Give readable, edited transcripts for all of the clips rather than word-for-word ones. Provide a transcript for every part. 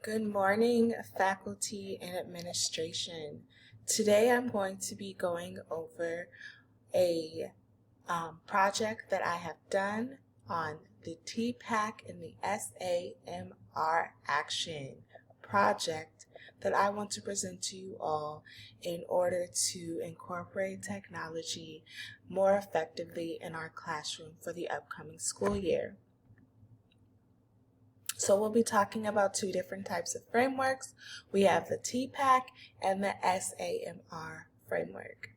Good morning, faculty and administration. Today I'm going to be going over a project that I have done on the TPACK and the SAMR action project that I want to present to you all in order to incorporate technology more effectively in our classroom for the upcoming school year. So we'll be talking about two different types of frameworks. We have the TPACK and the SAMR framework.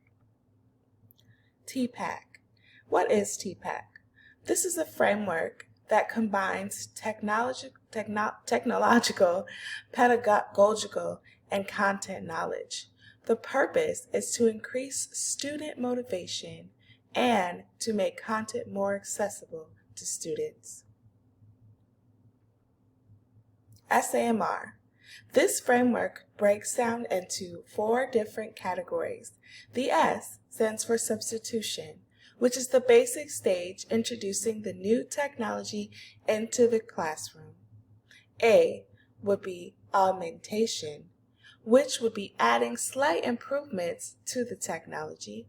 TPACK. What is TPACK? This is a framework that combines technological, pedagogical, and content knowledge. The purpose is to increase student motivation and to make content more accessible to students. SAMR. This framework breaks down into 4 different categories. The S stands for substitution, which is the basic stage introducing the new technology into the classroom. A would be augmentation, which would be adding slight improvements to the technology.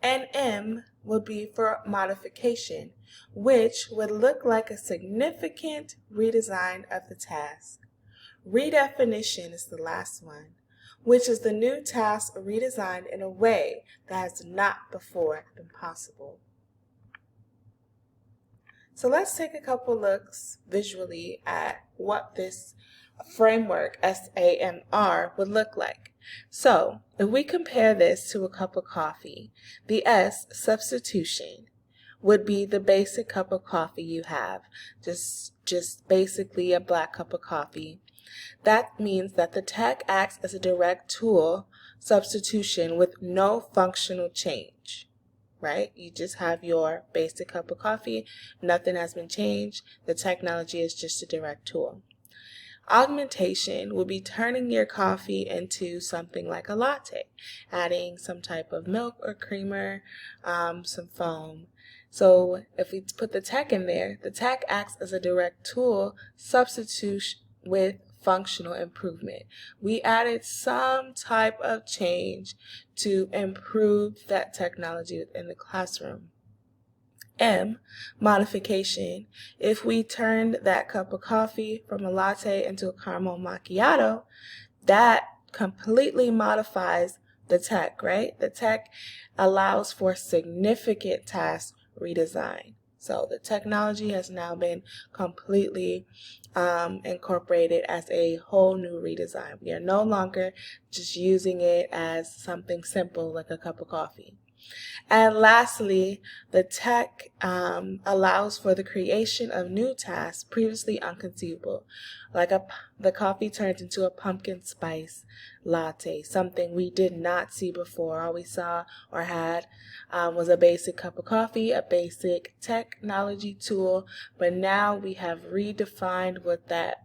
And M would be for modification, which would look like a significant redesign of the task. Redefinition is the last one, which is the new task redesigned in a way that has not before been possible. So let's take a couple looks visually at what this framework, SAMR, would look like. So if we compare this to a cup of coffee, the S, substitution, would be the basic cup of coffee you have, just basically a black cup of coffee. That means that the tech acts as a direct tool substitution with no functional change, right? You just have your basic cup of coffee, nothing has been changed, the technology is just a direct tool. Augmentation would be turning your coffee into something like a latte, adding some type of milk or creamer, some foam. So if we put the tech in there, the tech acts as a direct tool substitute with functional improvement. We added some type of change to improve that technology within the classroom. M, modification. If we turned that cup of coffee from a latte into a caramel macchiato, that completely modifies the tech, right? The tech allows for significant task redesign. So the technology has now been completely incorporated as a whole new redesign. We are no longer just using it as something simple like a cup of coffee. And lastly, the tech allows for the creation of new tasks previously unconceivable, like the coffee turned into a pumpkin spice latte, something we did not see before. All we saw or had was a basic cup of coffee, a basic technology tool, but now we have redefined what that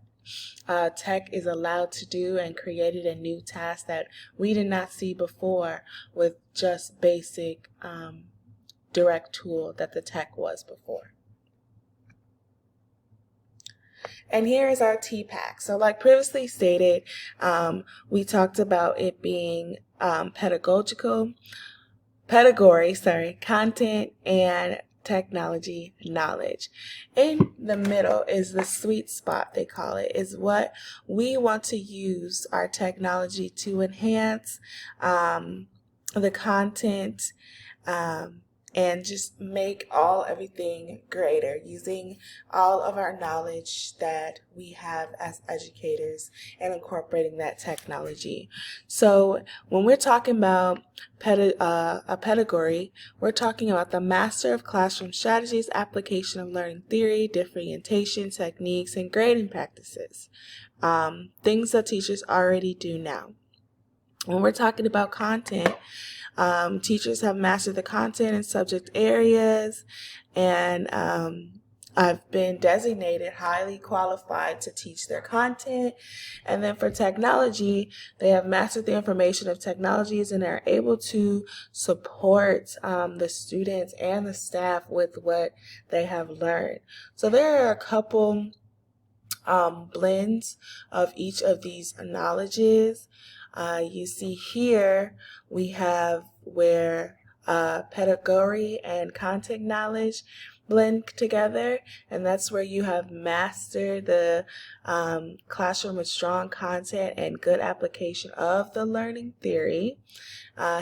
tech is allowed to do and created a new task that we did not see before with just basic direct tool that the tech was before. And here is our TPACK. So like previously stated, we talked about it being pedagogy, content, and technology knowledge. In the middle is the sweet spot, they call it, is what we want to use our technology to enhance the content and just make everything greater using all of our knowledge that we have as educators and incorporating that technology. So when we're talking about a pedagogy, we're talking about the master of classroom strategies, application of learning theory, differentiation techniques, and grading practices. Things that teachers already do now. When we're talking about content, teachers have mastered the content and subject areas, and I've been designated highly qualified to teach their content. And then for technology, they have mastered the information of technologies and are able to support the students and the staff with what they have learned. So there are a couple blends of each of these knowledges. You see here we have where pedagogy and content knowledge blend together, and that's where you have mastered the classroom with strong content and good application of the learning theory.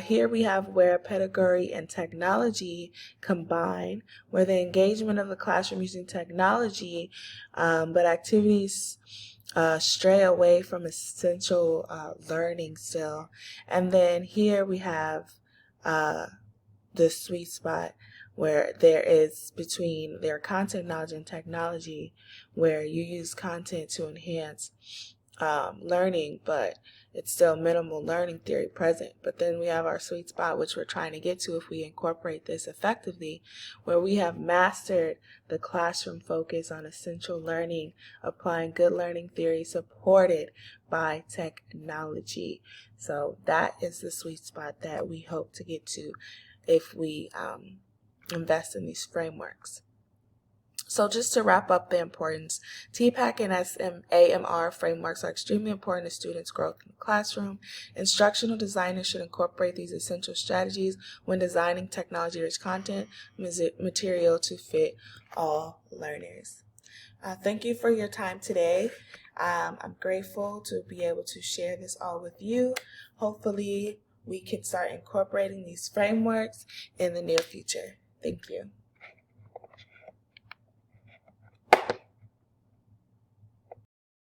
Here we have where pedagogy and technology combine, where the engagement of the classroom using technology, but activities stray away from essential learning still. And then here we have the sweet spot where there is between their content knowledge and technology, where you use content to enhance learning, but it's still minimal learning theory present. But then we have our sweet spot, which we're trying to get to if we incorporate this effectively, where we have mastered the classroom focus on essential learning, applying good learning theory supported by technology. So that is the sweet spot that we hope to get to if we invest in these frameworks. So just to wrap up the importance, TPACK and SAMR frameworks are extremely important to students' growth in the classroom. Instructional designers should incorporate these essential strategies when designing technology-rich content material to fit all learners. Thank you for your time today. I'm grateful to be able to share this all with you. Hopefully, we can start incorporating these frameworks in the near future. Thank you.